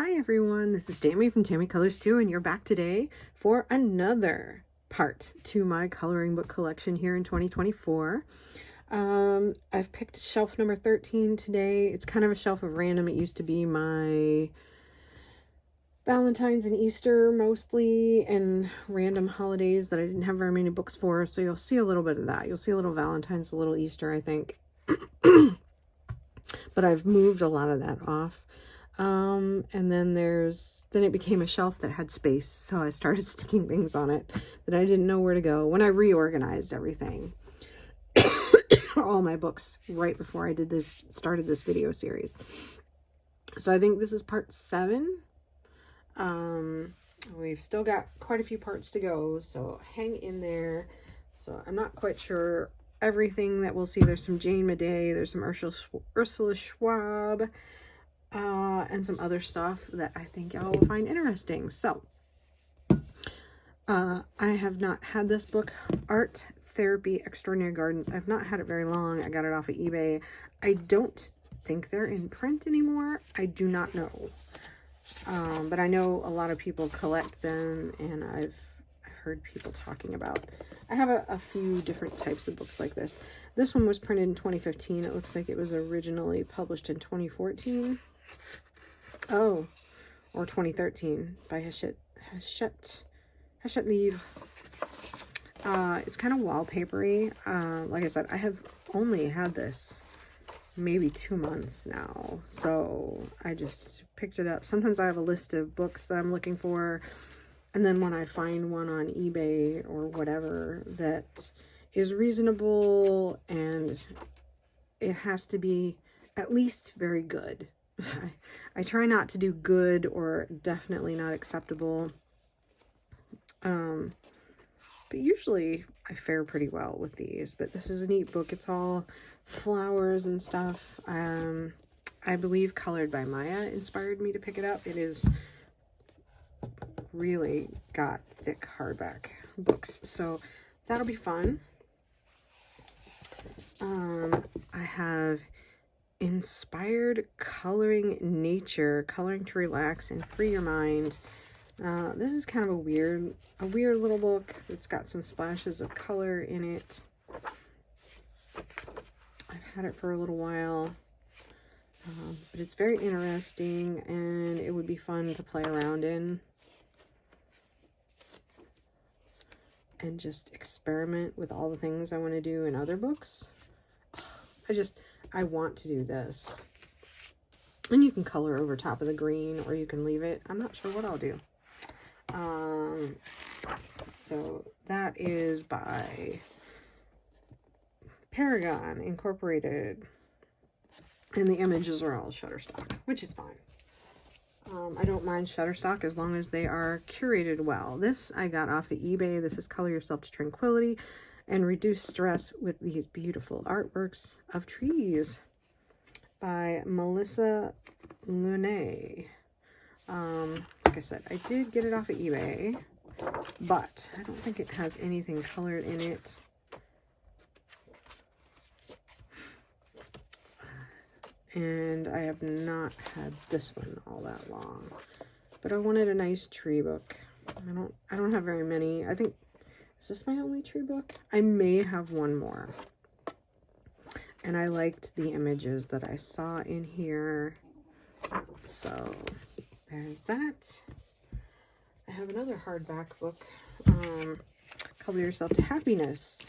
Hi everyone, this is Tammy from Tammy Colors 2, and you're back today for another part to my coloring book collection here in 2024. I've picked shelf number 13 today. It's kind of a shelf of random. It used to be my Valentine's and Easter mostly, and random holidays that I didn't have very many books for, so you'll see a little bit of that. You'll see a little Valentine's, a little Easter, I think. But I've moved a lot of that off. And then it became a shelf that had space. So I started sticking things on it that I didn't know where to go when I reorganized everything. All my books right before I started this video series. So I think this is part 7. We've still got quite a few parts to go, so hang in there. So I'm not quite sure everything that we'll see. There's some Jane Maday, there's some Ursula Schwab, and some other stuff that I think y'all will find interesting. So, I have not had this book, Art Therapy Extraordinary Gardens. I've not had it very long. I got it off of eBay. I don't think they're in print anymore. I do not know. But I know a lot of people collect them, and I've heard people talking about. I have a few different types of books like this. This one was printed in 2015. It looks like it was originally published in 2014. Oh, or 2013 by Hachette Livre. It's kind of wallpapery. Like I said, I have only had this maybe 2 months now, so I just picked it up. Sometimes I have a list of books that I'm looking for, and then when I find one on eBay or whatever that is reasonable, and it has to be at least very good. I try not to do good or definitely not acceptable. But usually I fare pretty well with these. But this is a neat book. It's all flowers and stuff. I believe Colored by Maya inspired me to pick it up. It is really got thick hardback books, so that'll be fun. I have Inspired Coloring Nature, Coloring to Relax and Free Your Mind. This is kind of a weird little book. It's got some splashes of color in it. I've had it for a little while, but it's very interesting, and it would be fun to play around in and just experiment with all the things I want to do in other books. I want to do this. And you can color over top of the green, or you can leave it. I'm not sure what I'll do. So that is by Paragon Incorporated. And the images are all Shutterstock, which is fine. I don't mind Shutterstock as long as they are curated well. This I got off of eBay. This is Color Yourself to Tranquility and Reduce Stress with These Beautiful Artworks of Trees by Melissa Lune. Like I said, I did get it off of eBay, but I don't think it has anything colored in it. And I have not had this one all that long, but I wanted a nice tree book. I don't have very many. I think, is this my only tree book? I may have one more. And I liked the images that I saw in here. So there's that. I have another hardback book, Color Yourself to Happiness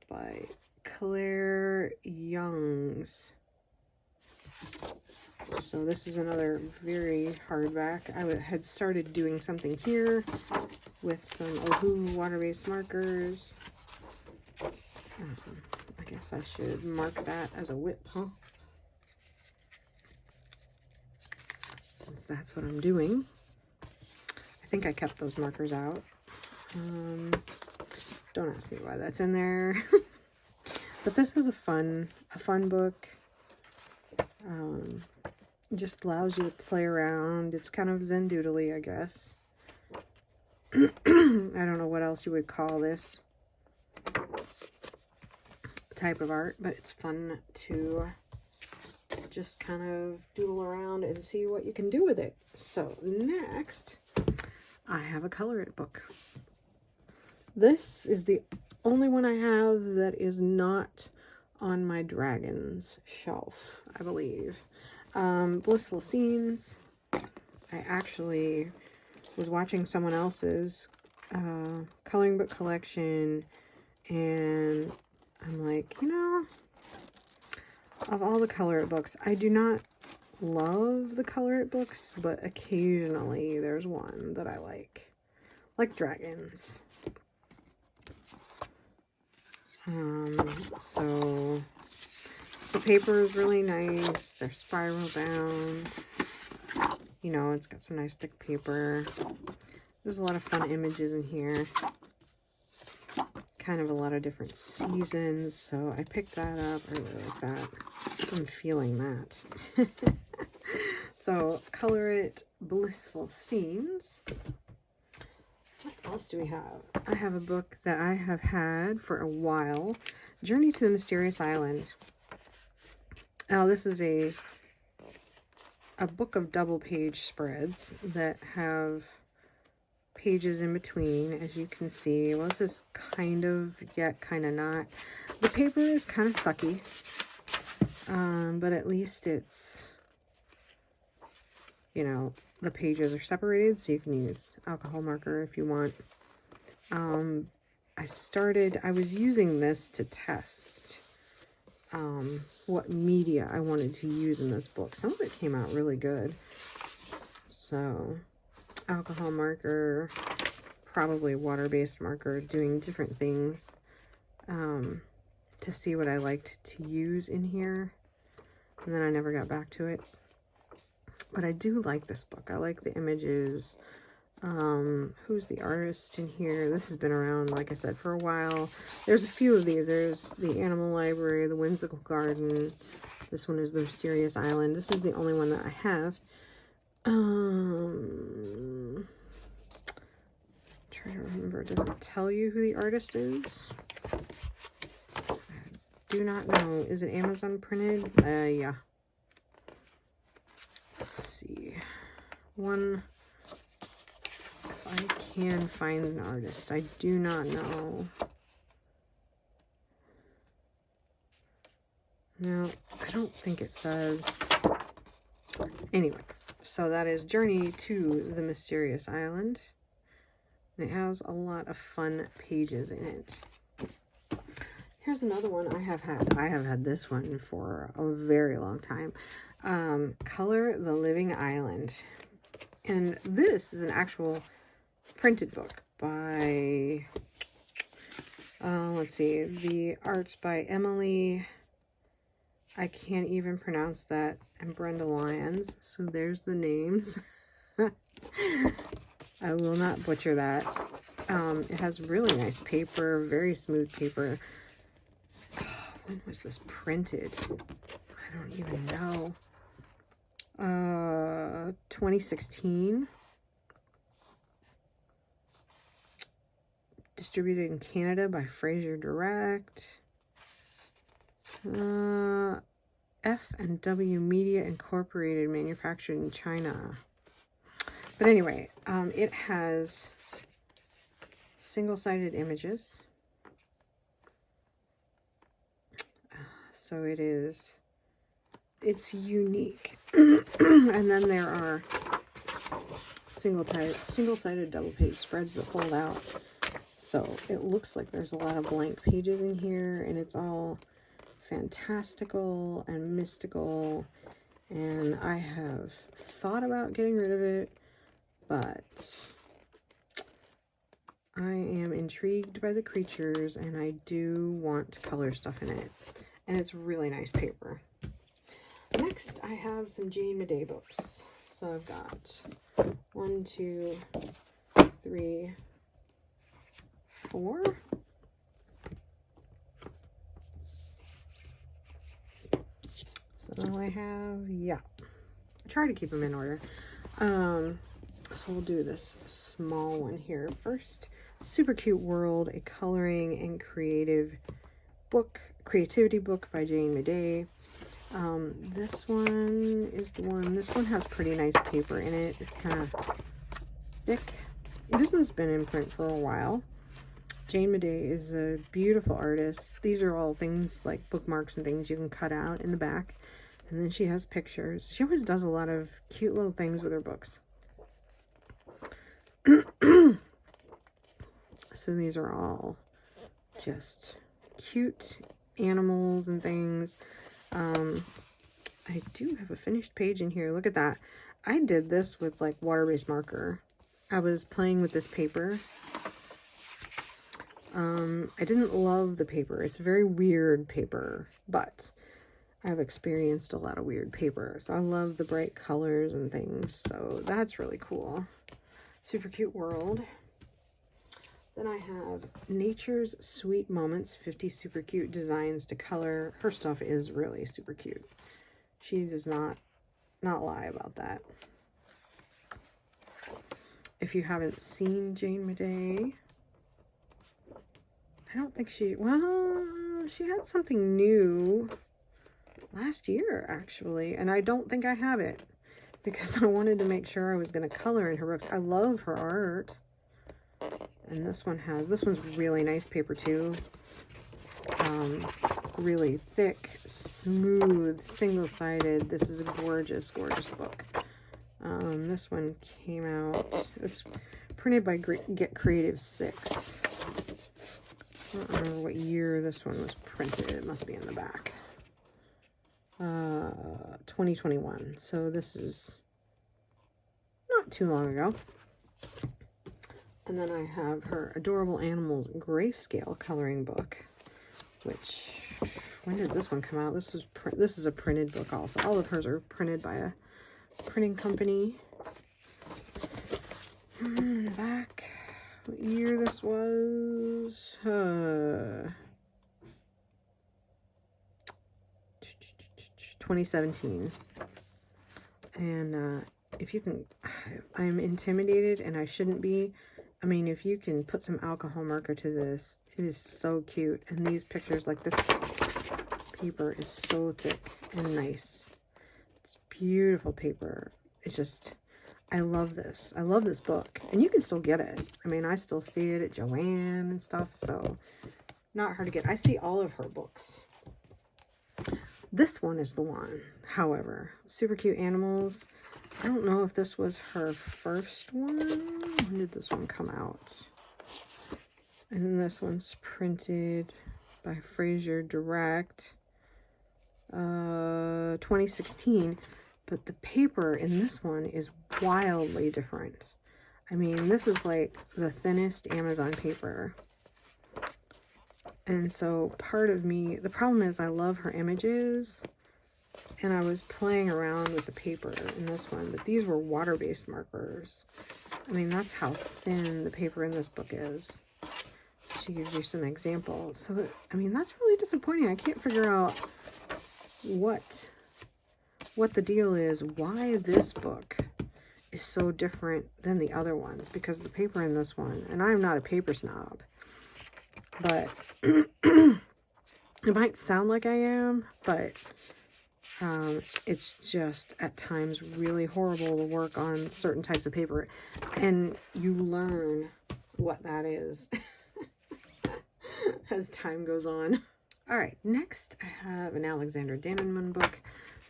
by Claire Youngs. So this is another very hardback. I had started doing something here with some Ohu water-based markers. I guess I should mark that as a whip, huh? Since that's what I'm doing. I think I kept those markers out. Don't ask me why that's in there. But this is a fun book. Just allows you to play around. It's kind of Zen doodly, I guess. I don't know what else you would call this type of art, but it's fun to just kind of doodle around and see what you can do with it. So next, I have a color it book. This is the only one I have that is not on my dragons shelf, I believe. Blissful Scenes. I actually was watching someone else's coloring book collection, and I'm like, you know, of all the color it books, I do not love the color it books, but occasionally there's one that I like dragons. So the paper is really nice. They're spiral bound. You know, it's got some nice thick paper. There's a lot of fun images in here. Kind of a lot of different seasons, so I picked that up. I really like that. I'm feeling that. So, Color It Blissful Scenes. What else do we have? I have a book that I have had for a while. Journey to the Mysterious Island. Now, this is a book of double page spreads that have pages in between, as you can see. Well, this is kind of, yet kind of not. The paper is kind of sucky, but at least it's, you know, the pages are separated, so you can use alcohol marker if you want. I was using this to test what media I wanted to use in this book. Some of it came out really good. So, alcohol marker, probably water-based marker, doing different things to see what I liked to use in here. And then I never got back to it. But I do like this book. I like the images. Who's the artist in here? This has been around, like I said, for a while. There's a few of these. There's the Animal Library, the Whimsical Garden. This one is the Mysterious Island. This is the only one that I have. Try to remember. Does it tell you who the artist is? I do not know. Is it Amazon printed? Yeah. Let's see. If I can find an artist. I do not know. No, I don't think it says. Anyway, so that is Journey to the Mysterious Island. And it has a lot of fun pages in it. Here's another one I have had. I have had this one for a very long time. Color the Living Island. And this is an actual printed book by, let's see, the art's by Emily, I can't even pronounce that, and Brenda Lyons. So there's the names. I will not butcher that. It has really nice paper, very smooth paper. Oh, when was this printed? I don't even know. 2016. Distributed in Canada by Fraser Direct. F&W Media Incorporated, manufactured in China. But anyway, it has single-sided images. So it's unique. And then there are single-sided double-page spreads that fold out. So it looks like there's a lot of blank pages in here, and it's all fantastical and mystical. And I have thought about getting rid of it, but I am intrigued by the creatures, and I do want to color stuff in it. And it's really nice paper. Next, I have some Jane Maday books. So I've got 1, 2, 3, 4. So now I have, yeah. I try to keep them in order. So we'll do this small one here first. Super Cute World, a coloring and creativity book by Jane Maday. This one is the one. This one has pretty nice paper in it. It's kind of thick. This one's been in print for a while. Jane Maday is a beautiful artist. These are all things like bookmarks and things you can cut out in the back. And then she has pictures. She always does a lot of cute little things with her books. So these are all just cute animals and things. I do have a finished page in here. Look at that. I did this with like water-based marker. I was playing with this paper. I didn't love the paper. It's very weird paper, but I've experienced a lot of weird paper. So I love the bright colors and things. So that's really cool. Super cute world. Then I have Nature's Sweet Moments, 50 super cute designs to color. Her stuff is really super cute. She does not lie about that. If you haven't seen Jane Maday, I don't think she had something new last year, actually, and I don't think I have it because I wanted to make sure I was going to color in her books. I love her art. And this one's really nice paper too. Really thick, smooth, single-sided. This is a gorgeous, gorgeous book. This one came out, it was printed by Get Creative 6. I don't remember what year this one was printed. It must be in the back. 2021. So this is not too long ago. And then I have her Adorable Animals Grayscale coloring book, which, when did this one come out? This is a printed book also. All of hers are printed by a printing company. Back, what year this was? 2017. And if you can, I'm intimidated and I shouldn't be. I mean, if you can put some alcohol marker to this, it is so cute. And these pictures, like this paper is so thick and nice. It's beautiful paper. It's just, I love this. I love this book. And you can still get it. I mean, I still see it at Joann and stuff, so not hard to get. I see all of her books. This one is the one, however. Super cute animals. I don't know if this was her first one. When did this one come out? And then this one's printed by Fraser Direct, 2016. But the paper in this one is wildly different. I mean, this is like the thinnest Amazon paper. And so part of me, the problem is I love her images. And I was playing around with the paper in this one, but these were water-based markers. I mean, that's how thin the paper in this book is. She gives you some examples. So, I mean, that's really disappointing. I can't figure out what the deal is, why this book is so different than the other ones, because the paper in this one, and I'm not a paper snob, but it might sound like I am, but it's just at times really horrible to work on certain types of paper, and you learn what that is as time goes on. All right, next I have an Alexander Dannemann book.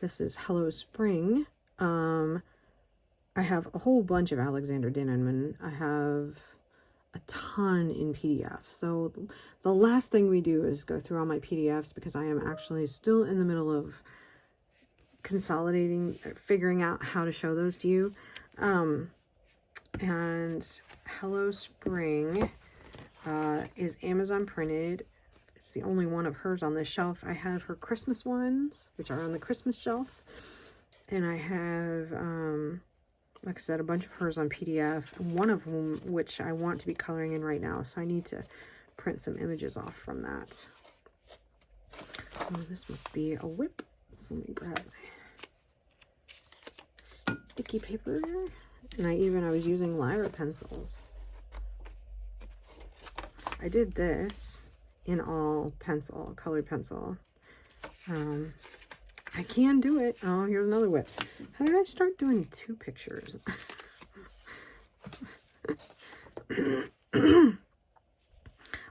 This is Hello Spring. I have a whole bunch of Alexander Dannemann. I have a ton in PDF. So the last thing we do is go through all my PDFs, because I am actually still in the middle of consolidating, figuring out how to show those to you. And Hello Spring is Amazon printed. It's the only one of hers on this shelf. I have her Christmas ones, which are on the Christmas shelf. And I have, like I said, a bunch of hers on PDF. One of whom, which I want to be coloring in right now. So I need to print some images off from that. Oh, this must be a whip. So let me grab my sticky paper. And I was using Lyra pencils. I did this in all pencil, colored pencil. I can do it. Oh, here's another whip. How did I start doing 2 pictures?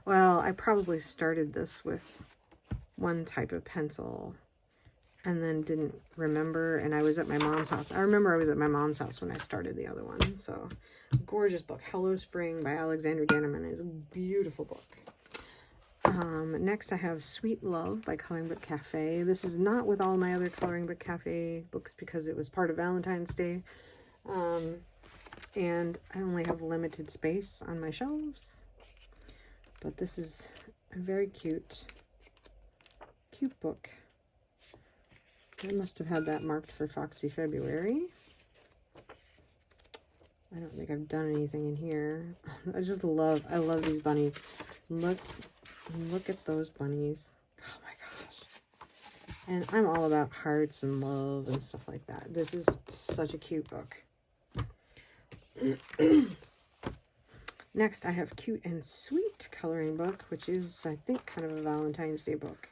Well, I probably started this with one type of pencil and then didn't remember, and I was at my mom's house. I remember I was at my mom's house when I started the other one. So, gorgeous book. Hello Spring by Alexander Danneman is a beautiful book. Next I have Sweet Love by Coloring Book Cafe. This is not with all my other Coloring Book Cafe books because it was part of Valentine's Day. And I only have limited space on my shelves. But this is a very cute book. I must have had that marked for Foxy February. I don't think I've done anything in here. I love these bunnies. Look at those bunnies. Oh my gosh. And I'm all about hearts and love and stuff like that. This is such a cute book. Next, I have Cute and Sweet coloring book, which is, I think, kind of a Valentine's Day book.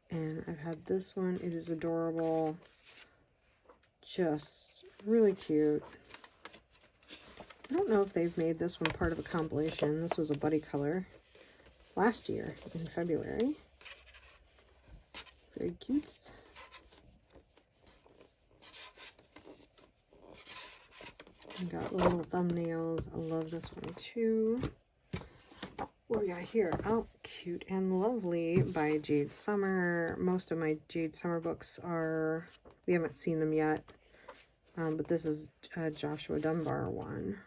And I've had this one. It is adorable. Just really cute. I don't know if they've made this one part of a compilation. This was a buddy color last year in February. Very cute. I got little thumbnails. I love this one too. What we got here? Oh, Cute and Lovely by Jade Summer. Most of my Jade Summer books are, we haven't seen them yet, but this is a Joshua Dunbar one.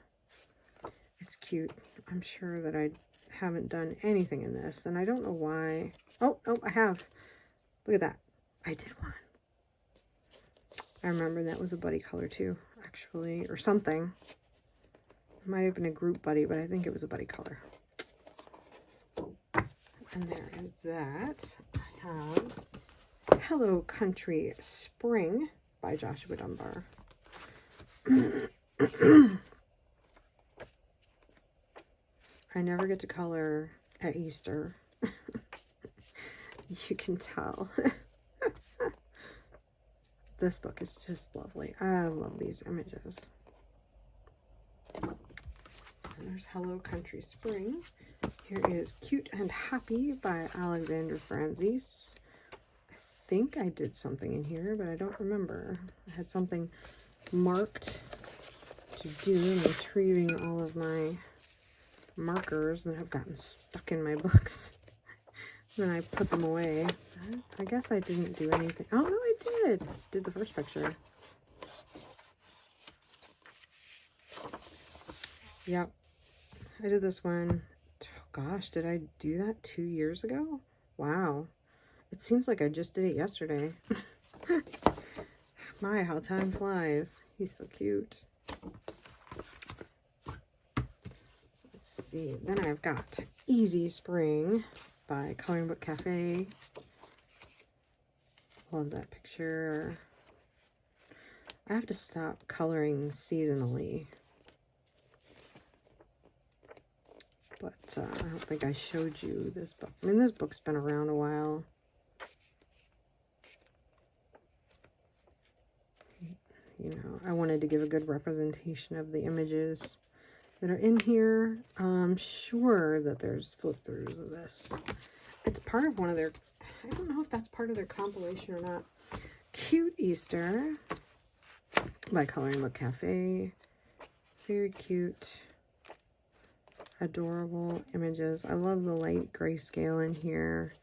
It's cute. I'm sure that I haven't done anything in this, and I don't know why. Oh, I have. Look at that. I did one. I remember that was a buddy color too, actually, or something. It might have been a group buddy, but I think it was a buddy color. And there is that. I have Hello Country Spring by Joshua Dunbar. I never get to color at Easter. You can tell. This book is just lovely. I love these images. And there's Hello Country Spring. Here is Cute and Happy by Alexander Franzese. I think I did something in here, but I don't remember. I had something marked to do. I'm retrieving all of my markers that have gotten stuck in my books. Then I put them away. I guess I didn't do anything. Oh, no, I did. Did the first picture. Yep. I did this one. Oh, gosh, did I do that 2 years ago? Wow. It seems like I just did it yesterday. My, how time flies. He's so cute. Let's see. Then I've got Easy Spring by Coloring Book Cafe. Love that picture. I have to stop coloring seasonally. But I don't think I showed you this book. I mean, this book's been around a while. You know, I wanted to give a good representation of the images that are in here. I'm sure that there's flip-throughs of this. It's part of one of their, I don't know if that's part of their compilation or not. Cute Easter by Coloring Book Cafe. Very cute. Adorable images. I love the light grayscale in here.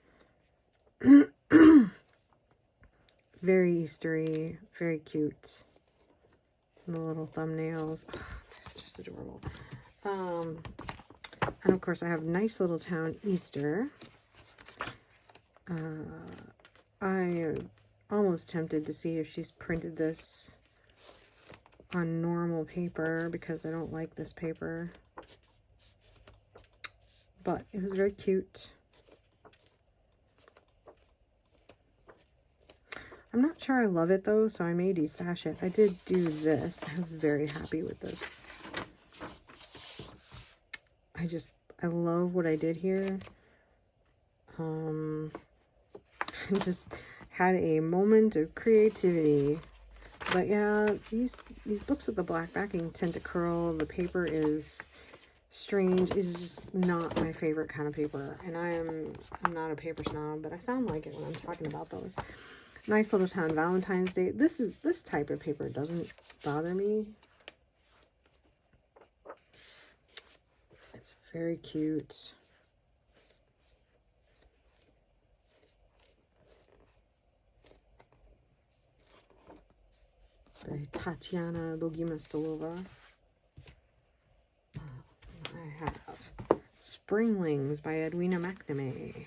Very Eastery, very cute. And the little thumbnails. Oh, that's just adorable. And of course I have Nice Little Town Easter. I am almost tempted to see if she's printed this on normal paper because I don't like this paper. But it was very cute. I'm not sure I love it though, so I may destash it. I did do this. I was very happy with this. I love what I did here. I just had a moment of creativity. But yeah, these books with the black backing tend to curl. The paper is strange. It's just not my favorite kind of paper. And I'm not a paper snob, but I sound like it when I'm talking about those. Nice Little Town Valentine's Day. This type of paper doesn't bother me. It's very cute. By Tatiana Bogimastolova. I have Springlings by Edwina McNamee.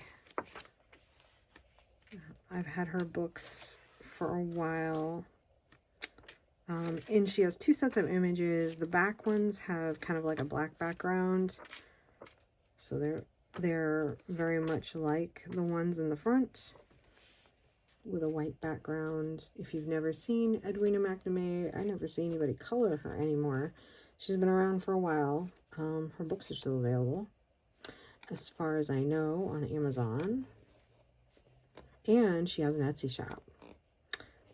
I've had her books for a while. And she has 2 sets of images. The back ones have kind of like a black background. So they're very much like the ones in the front with a white background. If you've never seen Edwina McNamee, I never see anybody color her anymore. She's been around for a while. Her books are still available, as far as I know, on Amazon. And she has an Etsy shop.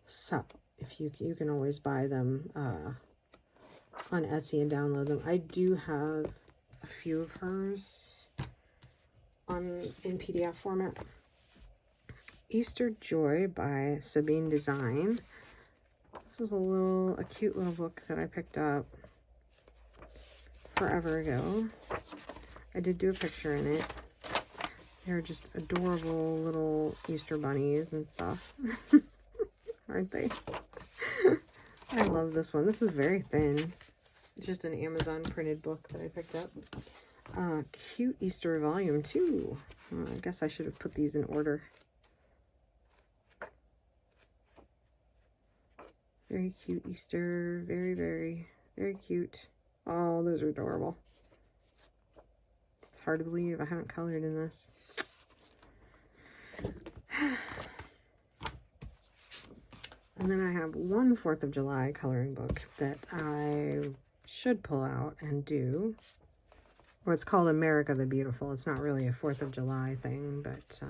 So, if you can always buy them on Etsy and download them. I do have a few of hers in PDF format. Easter Joy by Sabine Design. This was a cute little book that I picked up forever ago. I did do a picture in it. They're just adorable little Easter bunnies and stuff. Aren't they? I love this one. This is very thin. It's just an Amazon printed book that I picked up. Cute Easter Volume 2. I guess I should have put these in order. Very cute Easter. Very, very, very cute. Oh, those are adorable. It's hard to believe I haven't colored in this. And then I have one 4th of July coloring book that I should pull out and do. Or it's called America the Beautiful. It's not really a 4th of July thing, but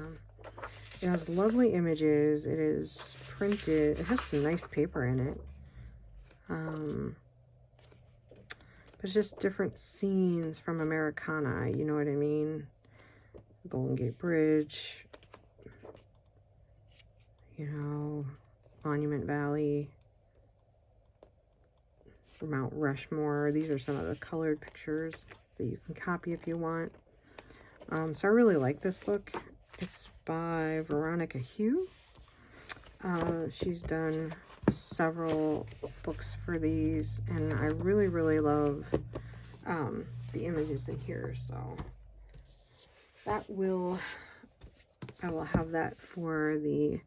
it has lovely images. It is printed. It has some nice paper in it. But it's just different scenes from Americana, you know what I mean? Golden Gate Bridge, you know, Monument Valley, Mount Rushmore. These are some of the colored pictures that you can copy if you want. So I really like this book. It's by Veronica Hugh. She's done several books for these, and I really, really love the images in here. So I will have that for the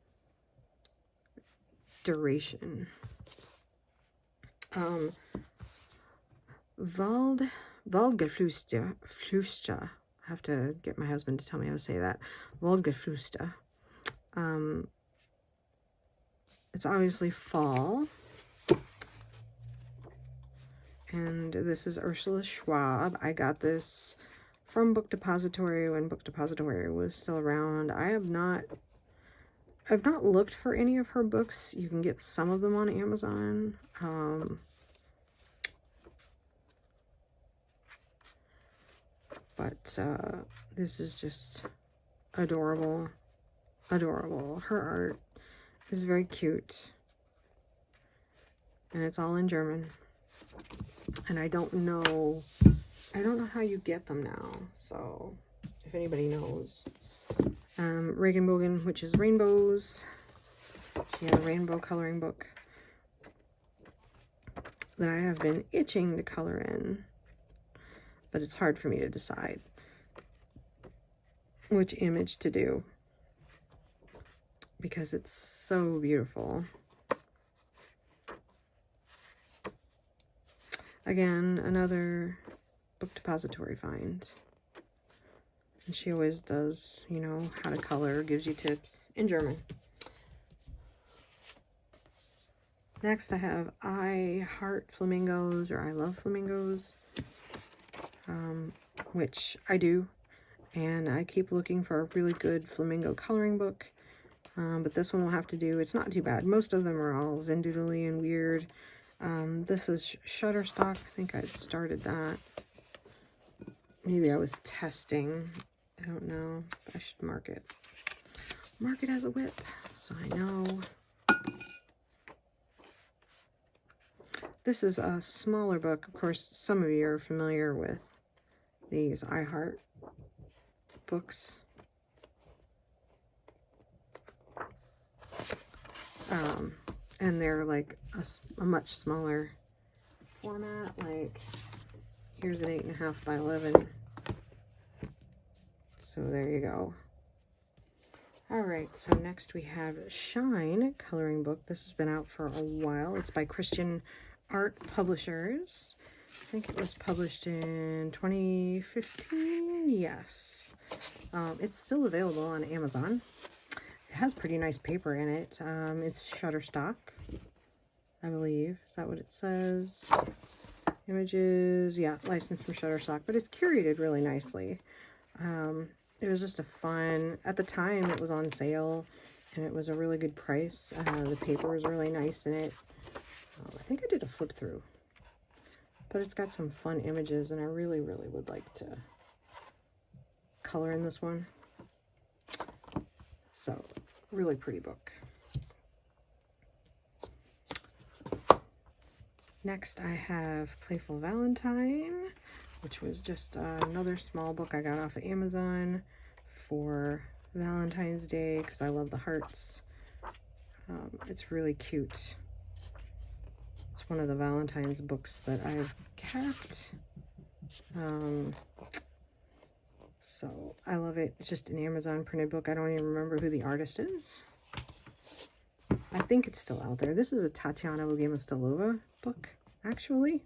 duration. Waldgeflüster. I have to get my husband to tell me how to say that. Waldgeflüster. It's obviously fall. And this is Ursula Schwab. I got this from Book Depository when Book Depository was still around. I've not looked for any of her books. You can get some of them on Amazon. But this is just adorable. Adorable. Her art is very cute. And it's all in German. And I don't know how you get them now. So if anybody knows. Regenbogen, which is rainbows. She had a rainbow coloring book that I have been itching to color in. But it's hard for me to decide which image to do because it's so beautiful. Again, another Book Depository find. And she always does, you know, how to color, gives you tips in German. Next I have I Heart Flamingos, or I Love Flamingos. Which I do, and I keep looking for a really good flamingo coloring book. But this one will have to do. It's not too bad. Most of them are all zendoodly and weird. This is Shutterstock. I think I started that. Maybe I was testing. I don't know. I should mark it. Mark it as a whip so I know. This is a smaller book. Of course, some of you are familiar with these iHeart books. And they're like a much smaller format. Like, here's an 8.5 by 11. So there you go. All right, so next we have Shine coloring book. This has been out for a while. It's by Christian Art Publishers. I think it was published in 2015. Yes. It's still available on Amazon. It has pretty nice paper in it. It's Shutterstock, I believe. Is that what it says? Images, yeah, licensed from Shutterstock, but it's curated really nicely. It was just a fun, at the time it was on sale and it was a really good price. The paper was really nice in it. I think I did a flip through, but it's got some fun images and I really, really would like to color in this one. So, really pretty book. Next I have Playful Valentine, which was just another small book I got off of Amazon for Valentine's Day because I love the hearts. It's really cute. It's one of the Valentine's books that I've kept. So I love it. It's just an Amazon printed book. I don't even remember who the artist is. I think it's still out there. This is a Tatiana Bogema-Stilova book, actually,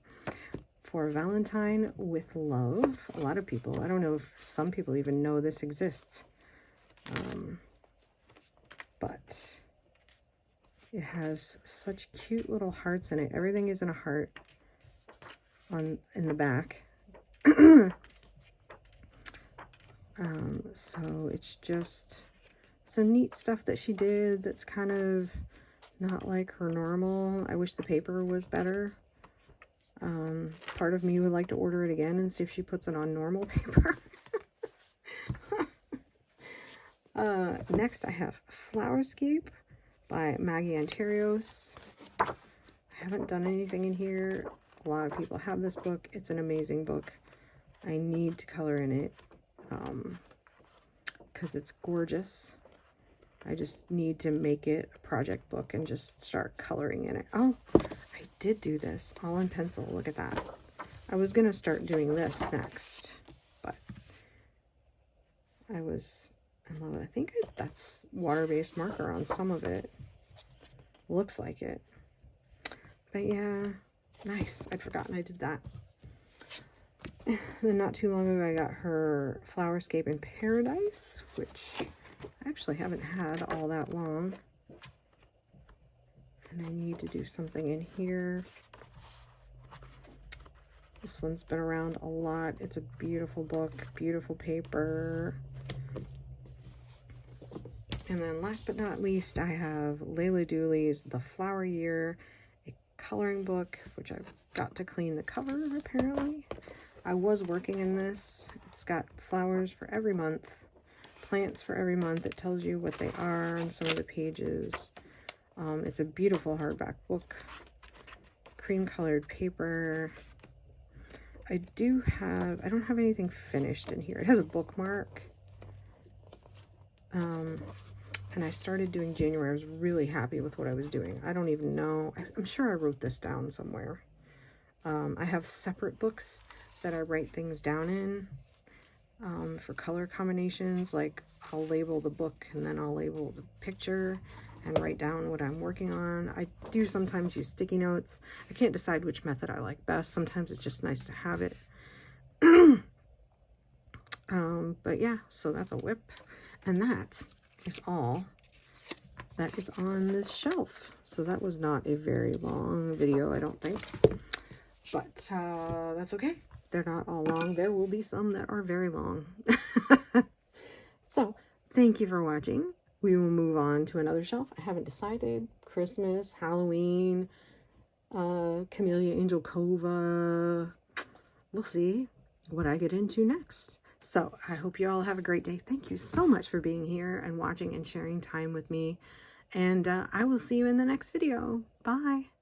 for Valentine with Love. A lot of people, I don't know if some people even know this exists. But it has such cute little hearts in it. Everything is in a heart in the back. So it's just some neat stuff that she did that's kind of not like her normal. I wish the paper was better. Part of me would like to order it again and see if she puts it on normal paper. Next I have Flowerscape by Maggie Antarios. I haven't done anything in here. A lot of people have this book. It's an amazing book. I need to color in it because it's gorgeous. I just need to make it a project book and just start coloring in it. Oh, I did do this all in pencil. Look at that. I was going to start doing this next, but I was in love with it. I think that's water-based marker on some of it. Looks like it. But yeah, nice. I'd forgotten I did that. Then not too long ago, I got her Flowerscape in Paradise, which I actually haven't had all that long. And I need to do something in here. This one's been around a lot. It's a beautiful book, beautiful paper. And then last but not least, I have Layla Dooley's The Flower Year, a coloring book, which I've got to clean the cover, apparently. I was working in this. It's got flowers for every month, plants for every month. It tells you what they are on some of the pages. It's a beautiful hardback book, cream colored paper. I don't have anything finished in here. It has a bookmark. And I started doing January. I was really happy with what I was doing. I don't even know. I'm sure I wrote this down somewhere. I have separate books that I write things down in for color combinations. Like I'll label the book and then I'll label the picture and write down what I'm working on. I do sometimes use sticky notes. I can't decide which method I like best. Sometimes it's just nice to have it. But yeah, so that's a whip. And that is all that is on this shelf. So that was not a very long video, I don't think. But that's okay. They're not all long. There will be some that are very long. So, thank you for watching. we will move on to another shelf. I haven't decided. Christmas, Halloween, Camellia Angel Cova. We'll see what I get into next. So I hope you all have a great day. Thank you so much for being here and watching and sharing time with me. And I will see you in the next video. Bye.